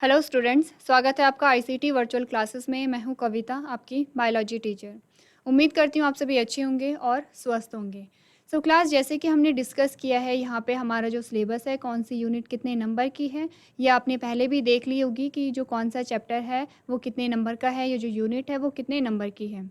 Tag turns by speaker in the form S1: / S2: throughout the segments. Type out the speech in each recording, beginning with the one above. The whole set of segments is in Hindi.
S1: हेलो स्टूडेंट्स, स्वागत है आपका आईसीटी वर्चुअल क्लासेस में। मैं हूं कविता, आपकी बायोलॉजी टीचर। उम्मीद करती हूं आप सभी अच्छे होंगे और स्वस्थ होंगे। क्लास जैसे कि हमने डिस्कस किया है, यहाँ पे हमारा जो सिलेबस है, कौन सी यूनिट कितने नंबर की है, ये आपने पहले भी देख ली होगी कि जो कौन सा चैप्टर है वो कितने नंबर का है, ये जो यूनिट है वो कितने नंबर की है।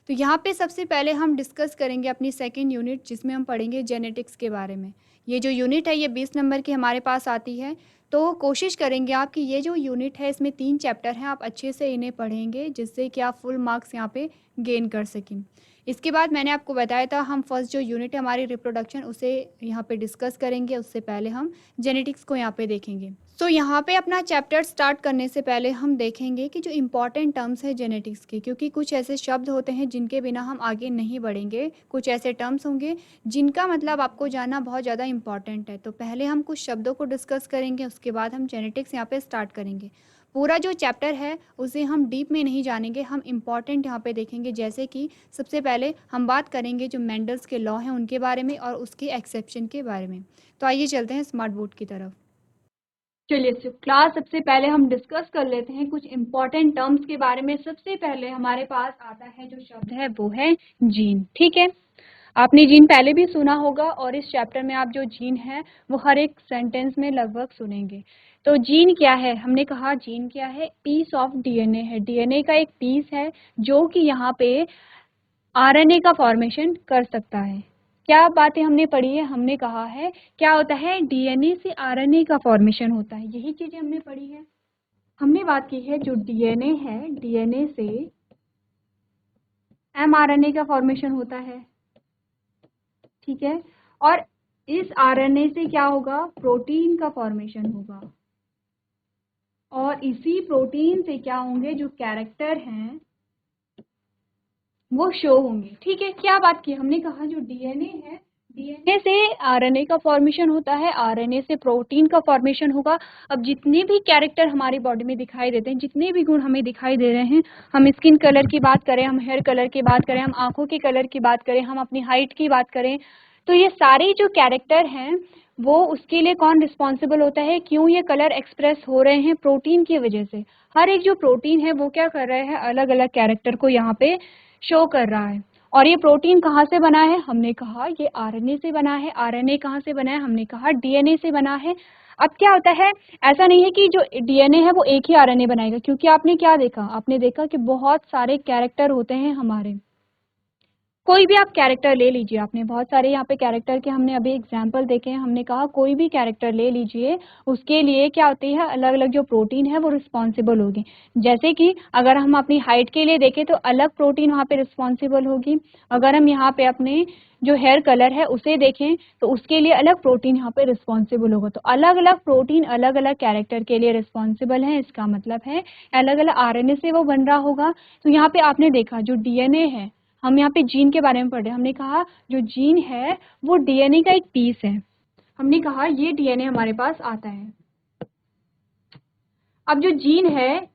S1: तो यहाँ पे सबसे पहले हम डिस्कस करेंगे अपनी सेकेंड यूनिट, जिसमें हम पढ़ेंगे जेनेटिक्स के बारे में। ये जो यूनिट है ये 20 नंबर की हमारे पास आती है। तो कोशिश करेंगे आप कि ये जो यूनिट है इसमें 3 चैप्टर हैं, आप अच्छे से इन्हें पढ़ेंगे जिससे कि आप फुल मार्क्स यहाँ पे गेन कर सकें। इसके बाद मैंने आपको बताया था हम फर्स्ट जो यूनिट है हमारी रिप्रोडक्शन, उसे यहाँ पे डिस्कस करेंगे। उससे पहले हम जेनेटिक्स को यहाँ पे देखेंगे। यहाँ पे अपना चैप्टर स्टार्ट करने से पहले हम देखेंगे कि जो इम्पॉर्टेंट टर्म्स है जेनेटिक्स के, क्योंकि कुछ ऐसे शब्द होते हैं जिनके बिना हम आगे नहीं बढ़ेंगे। कुछ ऐसे टर्म्स होंगे जिनका मतलब आपको जानना बहुत ज़्यादा इंपॉर्टेंट है। तो पहले हम कुछ शब्दों को डिस्कस करेंगे, उसके बाद हम जेनेटिक्स यहाँ पे स्टार्ट करेंगे। पूरा जो चैप्टर है उसे हम डीप में नहीं जानेंगे, हम इम्पॉर्टेंट यहाँ पे देखेंगे। जैसे कि सबसे पहले हम बात करेंगे जो मेंडल्स के लॉ हैं उनके बारे में और उसके एक्सेप्शन के बारे में। तो आइए चलते हैं स्मार्ट बोर्ड की तरफ। चलिए क्लास सबसे पहले हम डिस्कस कर लेते हैं कुछ इम्पॉर्टेंट टर्म्स के बारे में। सबसे पहले हमारे पास आता है जो शब्द है वो है जीन। ठीक है, आपने जीन पहले भी सुना होगा और इस चैप्टर में आप जो जीन है वो हर एक सेंटेंस में लगभग सुनेंगे। तो जीन क्या है? हमने कहा जीन क्या है? पीस ऑफ डीएनए है। डीएनए का एक पीस है जो कि यहाँ पे आरएनए का फॉर्मेशन कर सकता है। क्या बातें हमने पढ़ी है? हमने कहा है क्या होता है, डीएनए से आरएनए का फॉर्मेशन होता है, यही चीजें हमने पढ़ी है। हमने बात की है जो डीएनए है, डीएनए से एमआरएनए का फॉर्मेशन होता है। ठीक है, और इस आरएनए से क्या होगा, प्रोटीन का फॉर्मेशन होगा और इसी प्रोटीन से क्या होंगे, जो कैरेक्टर हैं वो शो होंगे। ठीक है, क्या बात की हमने कहा जो डीएनए है, डीएनए से आरएनए का फॉर्मेशन होता है, आरएनए से प्रोटीन का फॉर्मेशन होगा। अब जितने भी कैरेक्टर हमारी बॉडी में दिखाई देते हैं, जितने भी गुण हमें दिखाई दे रहे हैं, हम स्किन कलर की बात करें, हम हेयर कलर की बात करें, हम आंखों के कलर की बात करें, हम अपनी हाइट की बात करें, तो ये सारे जो कैरेक्टर हैं वो उसके लिए कौन रिस्पॉन्सिबल होता है, क्यों ये कलर एक्सप्रेस हो रहे हैं, प्रोटीन की वजह से। हर एक जो प्रोटीन है वो क्या कर रहे हैं, अलग अलग कैरेक्टर को यहाँ पे शो कर रहा है। और ये प्रोटीन कहाँ से बना है? हमने कहा ये आरएनए से बना है। आरएनए कहाँ से बना है? हमने कहा डीएनए से बना है। अब क्या होता है, ऐसा नहीं है कि जो डीएनए है वो एक ही आरएनए बनाएगा, क्योंकि आपने क्या देखा, आपने देखा कि बहुत सारे कैरेक्टर होते हैं हमारे। कोई भी आप कैरेक्टर ले लीजिए, आपने बहुत सारे यहाँ पे कैरेक्टर के हमने अभी एग्जाम्पल देखे हैं। हमने कहा कोई भी कैरेक्टर ले लीजिए, उसके लिए क्या होती है, अलग अलग जो प्रोटीन है वो रिस्पॉन्सिबल होगी। जैसे कि अगर हम अपनी हाइट के लिए देखें तो अलग प्रोटीन वहाँ पे रिस्पॉन्सिबल होगी। अगर हम यहाँ पे अपने जो हेयर कलर है उसे देखें तो उसके लिए अलग प्रोटीन यहाँ पे रिस्पॉन्सिबल होगा। तो अलग अलग प्रोटीन अलग अलग कैरेक्टर के लिए रिस्पॉन्सिबल है, इसका मतलब है अलग अलग आरएनए से वो बन रहा होगा। तो यहाँ पे आपने देखा जो डीएनए है, हम यहाँ पे जीन के बारे में पढ़ रहे हैं। हमने कहा जो जीन है वो डीएनए का एक पीस है। हमने कहा ये डीएनए हमारे पास आता है। अब जो जीन है,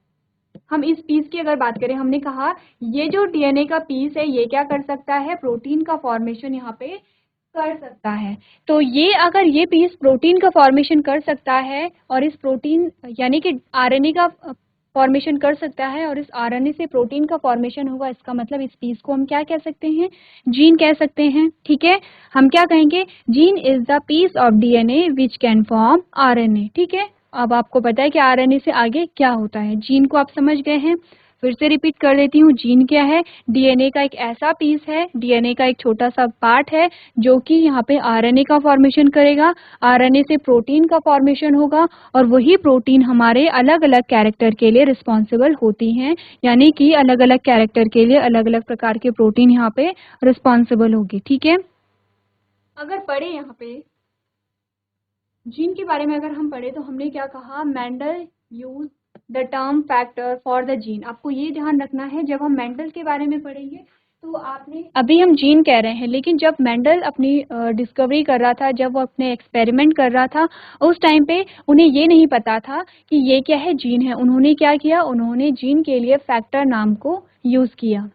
S1: हम इस पीस की अगर बात करें, हमने कहा ये जो डीएनए का पीस है ये क्या कर सकता है, प्रोटीन का फॉर्मेशन यहाँ पे कर सकता है। तो ये अगर ये पीस प्रोटीन का फॉर्मेशन कर सकता है और इस प्रोटीन यानी कि आरएनए का फॉर्मेशन कर सकता है और इस आरएनए से प्रोटीन का फॉर्मेशन होगा, इसका मतलब इस पीस को हम क्या कह सकते हैं, जीन कह सकते हैं। ठीक है, हम क्या कहेंगे, gene is the piece of DNA which can form RNA. ठीक है, अब आपको पता है कि आरएनए से आगे क्या होता है। जीन को आप समझ गए हैं, फिर से रिपीट कर देती हूँ। जीन क्या है, डीएनए का एक ऐसा पीस है, डीएनए का एक छोटा सा पार्ट है जो कि यहाँ पे आरएनए का फॉर्मेशन करेगा, आरएनए से प्रोटीन का फॉर्मेशन होगा और वही प्रोटीन हमारे अलग अलग कैरेक्टर के लिए रिस्पॉन्सिबल होती हैं। यानी कि अलग अलग कैरेक्टर के लिए अलग अलग प्रकार के प्रोटीन यहाँ पे रिस्पॉन्सिबल होगी। ठीक है, अगर पढ़े यहाँ पे जीन के बारे में अगर हम पढ़े तो हमने क्या कहा, Mendel use the term factor for the gene. आपको ये ध्यान रखना है, जब हम मेंडल के बारे में पढ़ेंगे तो आपने, अभी हम जीन कह रहे हैं लेकिन जब मेंडल अपनी डिस्कवरी कर रहा था, जब वो अपने एक्सपेरिमेंट कर रहा था, उस टाइम पे उन्हें ये नहीं पता था कि ये क्या है, जीन है। उन्होंने क्या किया, उन्होंने जीन के लिए फैक्टर नाम को यूज किया।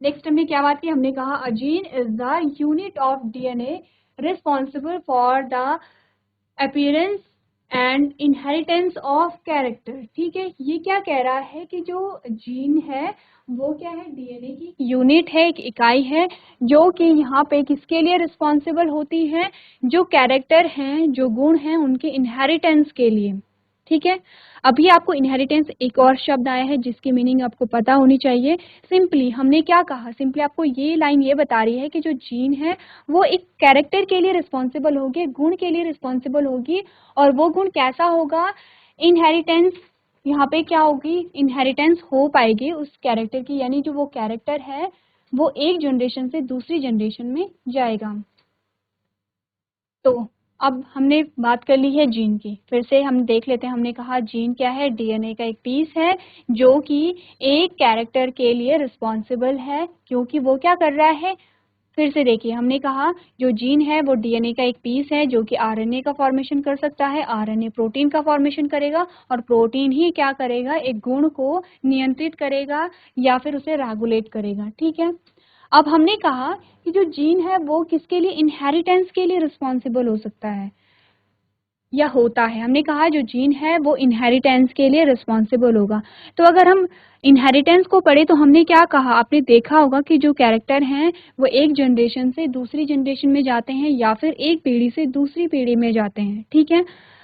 S1: नेक्स्ट हमने क्या बात की, हमने कहा a gene is the unit of DNA responsible for the appearance and inheritance of character. ठीक है, ये क्या कह रहा है कि जो जीन है वो क्या है, डीएनए की यूनिट है, एक इकाई है जो कि यहाँ पे किसके लिए रिस्पॉन्सिबल होती है, जो कैरेक्टर हैं, जो गुण हैं, उनके इनहेरिटेंस के लिए। ठीक है, अभी आपको इनहेरिटेंस एक और शब्द आया है जिसकी मीनिंग आपको पता होनी चाहिए। सिंपली हमने क्या कहा, सिंपली आपको ये लाइन ये बता रही है कि जो जीन है वो एक कैरेक्टर के लिए रिस्पॉन्सिबल होगी, गुण के लिए रिस्पॉन्सिबल होगी, और वो गुण कैसा होगा, इनहेरिटेंस। यहाँ पे क्या होगी, इनहेरिटेंस हो पाएगी उस कैरेक्टर की, यानी जो वो कैरेक्टर है वो एक जनरेशन से दूसरी जनरेशन में जाएगा। तो अब हमने बात कर ली है जीन की, फिर से हम देख लेते हैं। हमने कहा जीन क्या है, डीएनए का एक पीस है जो कि एक कैरेक्टर के लिए रिस्पॉन्सिबल है, क्योंकि वो क्या कर रहा है, फिर से देखिए, हमने कहा जो जीन है वो डीएनए का एक पीस है जो कि आरएनए का फॉर्मेशन कर सकता है, आरएनए प्रोटीन का फॉर्मेशन करेगा, और प्रोटीन ही क्या करेगा, एक गुण को नियंत्रित करेगा या फिर उसे रेगुलेट करेगा। ठीक है, अब हमने कहा कि जो जीन है वो किसके लिए, इनहेरिटेंस के लिए रिस्पॉन्सिबल हो सकता है या होता है। हमने कहा जो जीन है वो इनहेरिटेंस के लिए रिस्पॉन्सिबल होगा। तो अगर हम इनहेरिटेंस को पढ़े तो हमने क्या कहा, आपने देखा होगा कि जो कैरेक्टर हैं वो एक जनरेशन से दूसरी जनरेशन में जाते हैं या फिर एक पीढ़ी से दूसरी पीढ़ी में जाते हैं। ठीक है,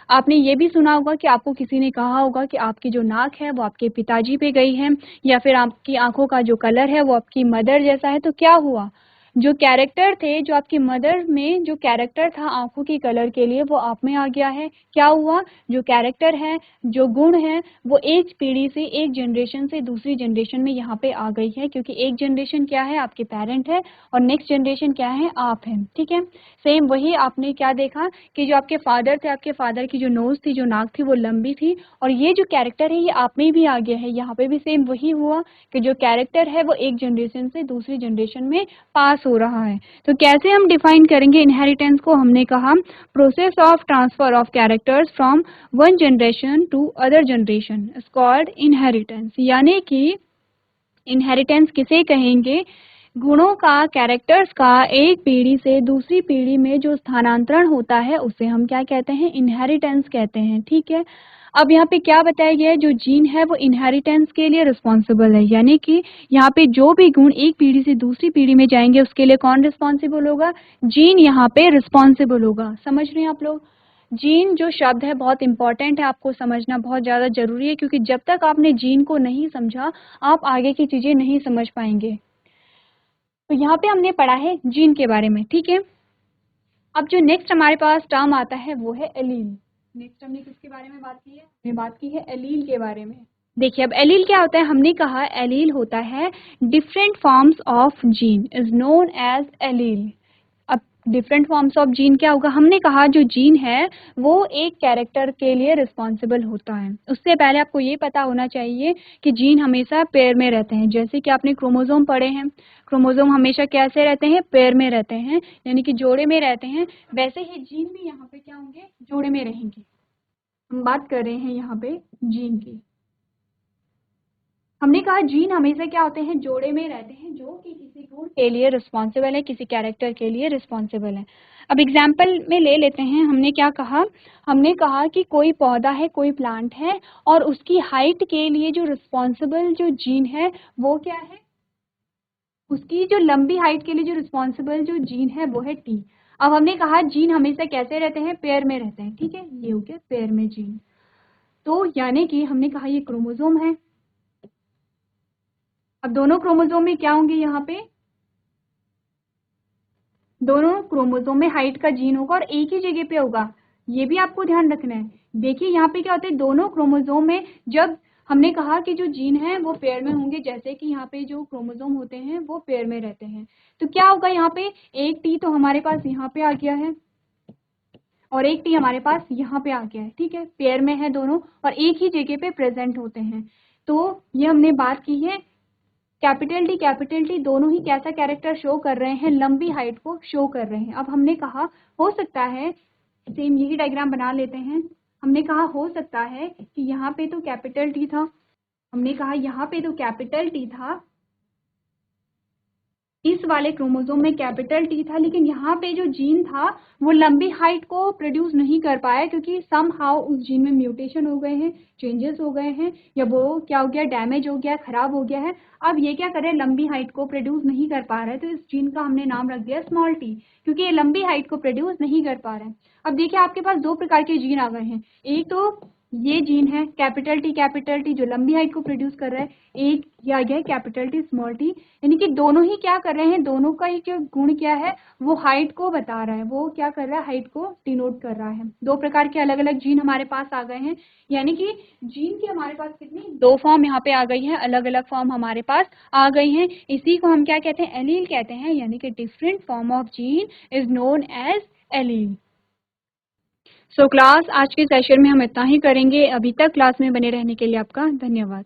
S1: आपने ये भी सुना होगा कि आपको किसी ने कहा होगा कि आपकी जो नाक है वो आपके पिताजी पे गई है, या फिर आपकी आंखों का जो कलर है वो आपकी मदर जैसा है। तो क्या हुआ, जो कैरेक्टर थे, जो आपकी मदर में जो कैरेक्टर था आंखों की कलर के लिए वो आप में आ गया है। क्या हुआ, जो कैरेक्टर है, जो गुण है, वो एक पीढ़ी से, एक जनरेशन से दूसरी जनरेशन में यहाँ पे आ गई है, क्योंकि एक जनरेशन क्या है, आपके पेरेंट है, और नेक्स्ट जनरेशन क्या है, आप हैं। ठीक है, सेम वही आपने क्या देखा कि जो आपके फादर थे, आपके फादर की जो नोज थी, जो नाक थी, वो लंबी थी, और ये जो कैरेक्टर है ये आप में भी आ गया है। यहाँ पे भी सेम वही हुआ कि जो कैरेक्टर है वो एक जनरेशन से दूसरी जनरेशन में पास हो रहा है। तो कैसे हम डिफाइन करेंगे इनहेरिटेंस को, हमने कहा process of transfer of characters from one generation to other generation is called inheritance. यानी कि इनहेरिटेंस किसे कहेंगे, गुणों का, कैरेक्टर्स का एक पीढ़ी से दूसरी पीढ़ी में जो स्थानांतरण होता है उसे हम क्या कहते हैं, इनहेरिटेंस कहते हैं। ठीक है, अब यहाँ पे क्या बताया गया है, जो जीन है वो इनहेरिटेंस के लिए रिस्पॉन्सिबल है, यानी कि यहाँ पे जो भी गुण एक पीढ़ी से दूसरी पीढ़ी में जाएंगे उसके लिए कौन रिस्पॉन्सिबल होगा, जीन यहाँ पे रिस्पॉन्सिबल होगा। समझ रहे हैं आप लोग, जीन जो शब्द है बहुत इंपॉर्टेंट है, आपको समझना बहुत ज़्यादा जरूरी है, क्योंकि जब तक आपने जीन को नहीं समझा आप आगे की चीज़ें नहीं समझ पाएंगे। तो यहाँ पे हमने पढ़ा है जीन के बारे में। ठीक है, अब जो नेक्स्ट हमारे पास टर्म आता है वो है एलील। नेक्स्ट हमने किसके बारे में बात की है, हमने बात की है एलील के बारे में। देखिए, अब एलील क्या होता है, हमने कहा एलील होता है different forms of gene is known as allele. अब डिफरेंट फॉर्म्स ऑफ जीन क्या होगा, हमने कहा जो जीन है वो एक कैरेक्टर के लिए रिस्पॉन्सिबल होता है। उससे पहले आपको ये पता होना चाहिए कि जीन हमेशा पेयर में रहते हैं, जैसे कि आपने क्रोमोसोम पढ़े हैं, क्रोमोसोम हमेशा कैसे रहते हैं, पेयर में रहते हैं, यानी कि जोड़े में रहते हैं, वैसे ही जीन भी यहाँ पे क्या होंगे, जोड़े में रहेंगे। हम बात कर रहे हैं यहाँ पे जीन की। हमने कहा जीन हमेशा क्या होते हैं, जोड़े में रहते हैं, जो कि किसी गुण के लिए रिस्पॉन्सिबल है, किसी कैरेक्टर के लिए रिस्पॉन्सिबल है। अब एग्जाम्पल में ले लेते हैं, हमने क्या कहा, हमने कहा कि कोई पौधा है, कोई प्लांट है, और उसकी हाइट के लिए जो रिस्पॉन्सिबल जो जीन है वो क्या है, उसकी जो लंबी हाइट के लिए जो रिस्पॉन्सिबल जो जीन है वो है टी। अब हमने कहा जीन हमेशा कैसे रहते हैं, पेयर में रहते हैं। ठीक है, ये हो गया पेयर में जीन। तो यानी कि हमने कहा ये क्रोमोसोम है, अब दोनों क्रोमोसोम में क्या होंगे, यहाँ पे दोनों क्रोमोसोम में हाइट का जीन होगा और एक ही जगह पे होगा, ये भी आपको ध्यान रखना है। देखिए यहाँ पे क्या होता है, दोनों क्रोमोसोम में जब हमने कहा कि जो जीन है वो पेयर में होंगे, जैसे कि यहाँ पे जो क्रोमोसोम होते हैं वो पेयर में रहते हैं, तो क्या होगा, यहाँ पे एक टी तो हमारे पास यहाँ पे आ गया है और एक टी हमारे पास यहाँ पे आ गया है। ठीक है, पेयर में है दोनों और एक ही जगह पे प्रेजेंट होते हैं। तो ये हमने बात की है, कैपिटल टी दोनों ही कैसा कैरेक्टर शो कर रहे हैं, लंबी हाइट को शो कर रहे हैं। अब हमने कहा हो सकता है, सेम यही डायग्राम बना लेते हैं, हमने कहा हो सकता है कि यहाँ पे तो कैपिटल टी था, हमने कहा यहाँ पे तो कैपिटल टी था इस वाले क्रोमोसोम में कैपिटल टी था, लेकिन यहाँ पे जो जीन था वो लंबी हाइट को प्रोड्यूस नहीं कर पाया क्योंकि सम हाउ उस जीन में म्यूटेशन हो गए हैं, चेंजेस हो गए हैं, या वो क्या हो गया, डैमेज हो गया, खराब हो गया है। अब ये क्या कर रहे हैं, लंबी हाइट को प्रोड्यूस नहीं कर पा रहे हैं, तो इस जीन का हमने नाम रख दिया स्मॉल टी, क्योंकि ये लंबी हाइट को प्रोड्यूस नहीं कर पा रहे हैं। अब देखिए आपके पास दो प्रकार के जीन आ गए हैं, एक तो ये जीन है कैपिटल टी जो लंबी हाइट को प्रोड्यूस कर रहा है, एक या गया कैपिटल टी स्मॉल टी, यानी कि दोनों ही क्या कर रहे हैं, दोनों का ही जो गुण क्या है वो हाइट को बता रहा है, वो क्या कर रहा है, हाइट को डिनोट कर रहा है। दो प्रकार के अलग अलग जीन हमारे पास आ गए हैं, यानी कि जीन की हमारे पास कितनी दो फॉर्म यहाँ पे आ गई है, अलग अलग फॉर्म हमारे पास आ गई हैं। इसी को हम क्या कहते हैं, एलील कहते हैं, यानी कि different form of gene is known as allele. So class आज के सेशन में हम इतना ही करेंगे। अभी तक क्लास में बने रहने के लिए आपका धन्यवाद।